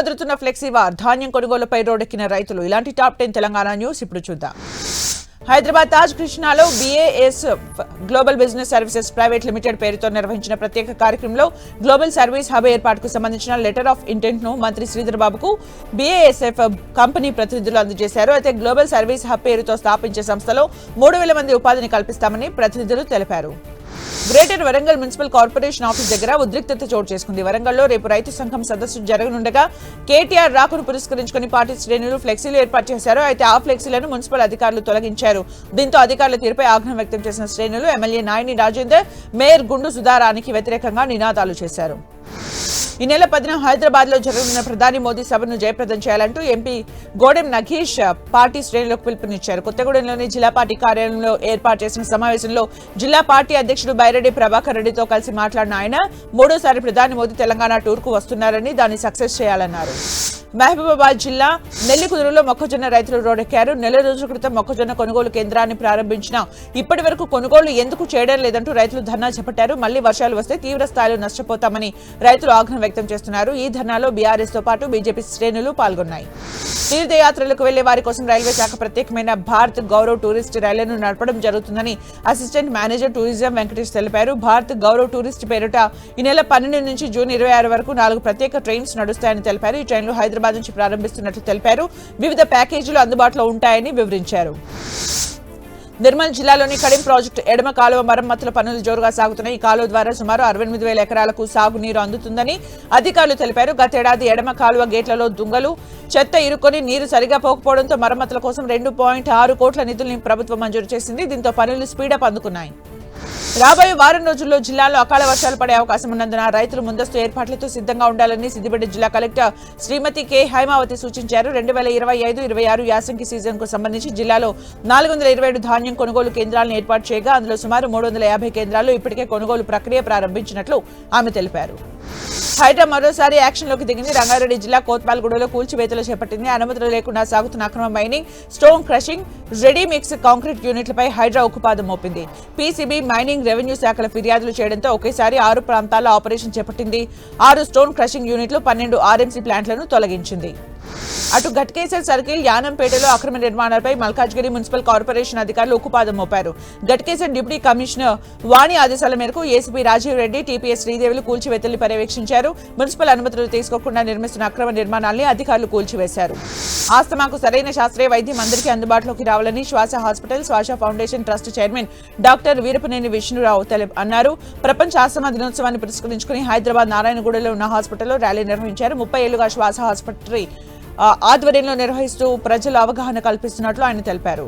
అదురుతున్న flexi war, ధాన్యం కొనుగోలుపై రోడ్డెక్కిన రైతులు. ఇలాంటి టాప్ 10 తెలంగాణ న్యూస్ ఇప్పుడు చూద్దాం. హైదరాబాద్ తాజ్ కృష్ణాలో BASF global business services private limited పేరుతో నిర్వహించిన ప్రత్యేక కార్యక్రమంలో గ్లోబల్ సర్వీస్ హబ్ ఏర్పాటుకు సంబంధించిన లెటర్ ఆఫ్ ఇంటెంట్ ను మంత్రి శ్రీధర్ బాబుకు BASF కంపెనీ ప్రతినిధులు అందజేశారు. అయితే గ్లోబల్ సర్వీస్ హబ్ పేరుతో స్థాపించే సంస్థలో 3,000 మంది ఉపాధిని కల్పిస్తామని ప్రతినిధులు తెలిపారు. Greater Warangal municipal corporation office దగ్గర ఉద్రిక్తత చోటు చేసుకుంది. వరంగల్లో రేపు రైతు సంఘం సదస్సు జరగనుండగా కేటీఆర్ రాకను పురస్కరించుకుని పార్టీ శ్రేణులు ఫ్లెక్సీలు ఏర్పాటు చేశారు. అయితే ఆ ఫ్లెక్సీలను మున్సిపల్ అధికారులు తొలగించారు. దీంతో అధికారుల తీరుపై ఆగ్రహం వ్యక్తం చేసిన శ్రేణులు ఎమ్మెల్యే నాయని రాజేందర్, మేయర్ గుండు సుధారానికి వ్యతిరేకంగా నినాదాలు చేశారు. ఈ నెల 10న హైదరాబాద్ లో జరగనున్న ప్రధాని మోదీ సభను జయప్రదం చేయాలంటూ ఎంపీ గోడెం నగేష్ పార్టీ శ్రేణులకు పిలుపునిచ్చారు. కొత్తగూడెంలోని జిల్లా పార్టీ కార్యాలయంలో ఏర్పాటు చేసిన సమావేశంలో జిల్లా పార్టీ అధ్యక్షుడు బైరెడ్డి ప్రభాకర్ రెడ్డితో కలిసి మాట్లాడిన ఆయన మూడోసారి ప్రధాని మోదీ తెలంగాణ టూర్ కు వస్తున్నారని దాన్ని సక్సెస్ చేయాలన్నారు. మహబూబాబాద్ జిల్లా నెల్లికుదురులో మొక్కజొన్న రైతులు రోడ్డెక్కారు. నెల రోజుల క్రితం మొక్కజొన్న కొనుగోలు కేంద్రాన్ని ప్రారంభించినా ఇప్పటి వరకు కొనుగోలు ఎందుకు చేయడం లేదంటూ రైతులు ధర్నా చేపట్టారు. మళ్లీ వర్షాలు వస్తే తీవ్ర స్థాయిలో నష్టపోతామని రైతులు ఆగ్రహం వ్యక్తం చేస్తున్నారు. ఈ ధర్నాలో బీఆర్ఎస్ తో పాటు బీజేపీ శ్రేణులు పాల్గొన్నాయి. తీర్థయాత్రలకు వెళ్లే వారి కోసం రైల్వే శాఖ ప్రత్యేకమైన భారత్ గౌరవ్ టూరిస్ట్ రైళ్లను నడపడం జరుగుతుందని అసిస్టెంట్ మేనేజర్ టూరిజం వెంకటేష్ తెలిపారు. భారత్ గౌరవ్ టూరిస్ట్ పేరిట ఈ నెల 12 నుంచి జూన్ 26 వరకు 4 ప్రత్యేక ట్రైన్స్ నడుస్తాయని తెలిపారు. ఈ ట్రైన్లు హైదరాబాద్ నుంచి ప్రారంభిస్తున్నట్లు తెలిపారు. వివిధ ప్యాకేజీలు అందుబాటులో ఉంటాయని వివరించారు. నిర్మల్ జిల్లాలోని కడిం ప్రాజెక్టు ఎడమ కాలువ మరమ్మతుల పనులు జోరుగా సాగుతున్నాయి. ఈ కాలువ ద్వారా సుమారు 68,000 ఎకరాలకు సాగునీరు అందుతుందని అధికారులు తెలిపారు. గతేడాది ఎడమ కాలువ గేట్లలో దుంగలు, చెత్త ఇరుక్కొని నీరు సరిగా పోకపోవడంతో మరమ్మతుల కోసం 2.6 కోట్ల నిధుల్ని ప్రభుత్వం మంజూరు చేసింది. దీంతో పనులు స్పీడప్ అందుకున్నాయి. రాబోయే వారం రోజుల్లో జిల్లాలో అకాల వర్షాలు పడే అవకాశం ఉన్నందున రైతులు ముందస్తు ఏర్పాట్లతో సిద్ధంగా ఉండాలని సిద్దిపేట జిల్లా కలెక్టర్ శ్రీమతి కె హైమావతి సూచించారు. 2025-26 యాసంగి సీజన్ కు సంబంధించి జిల్లాలో 427 ధాన్యం కొనుగోలు కేంద్రాలను ఏర్పాటు చేయగా అందులో సుమారు 350 కేంద్రాల్లో ఇప్పటికే కొనుగోలు ప్రక్రియ ప్రారంభించినట్లు ఆమె తెలిపారు. హైడ్రా మరోసారి యాక్షన్లోకి దిగింది. రంగారెడ్డి జిల్లా కోత్పాల్గూడలో కూల్చివేతలు చేపట్టింది. అనుమతులు లేకుండా సాగుతున్న అక్రమ mining, stone crushing, ready mix concrete యూనిట్లపై హైడ్రా ఉక్కుపాదం మోపింది. పీసీబీ, మైనింగ్, రెవెన్యూ శాఖల ఫిర్యాదులు చేయడంతో ఒకేసారి 6 ప్రాంతాల్లో ఆపరేషన్ చేపట్టింది. 6 స్టోన్ క్రషింగ్ యూనిట్లు, 12 ఆర్ఎంసీ ప్లాంట్లను తొలగించింది. అటు ఘట్కేసర్ సర్కిల్, యానంపేటలో అక్రమ నిర్మాణాలపై మల్కాజ్గిరి మున్సిపల్ కార్పొరేషన్ అధికారులు ఉక్కుపాదం మోపారు. ఘట్కేసర్ డిప్యూటీ కమిషనర్ వాణి ఆదేశాల మేరకు ఏసీపీ రాజీవ్ రెడ్డి, టీపీఎస్ శ్రీదేవులు కూల్చివేతల్ని పర్యవేక్షించారు. మున్సిపల్ అనుమతులు తీసుకోకుండా నిర్మిస్తున్న అక్రమ నిర్మాణాల్ని అధికారులు కూల్చివేశారు. ఆస్తమాకు సరైన శాస్త్రీయ వైద్యం అందరికీ అందుబాటులోకి రావాలని శ్వాస హాస్పిటల్, శ్వాస foundation trust chairman doctor Veerapaneni Vishnu Rao అన్నారు. ప్రపంచ ఆస్తమా దినోత్సవాన్ని పురస్కరించుకుని హైదరాబాద్ నారాయణగూడలో ఉన్న హాస్పిటల్లో ర్యాలీ నిర్వహించారు. 30 ఏళ్లుగా శ్వాస ఆసుపత్రి ఆధ్వర్యంలో నిర్వహిస్తూ ప్రజలు అవగాహన కల్పిస్తున్నట్లు ఆయన తెలిపారు.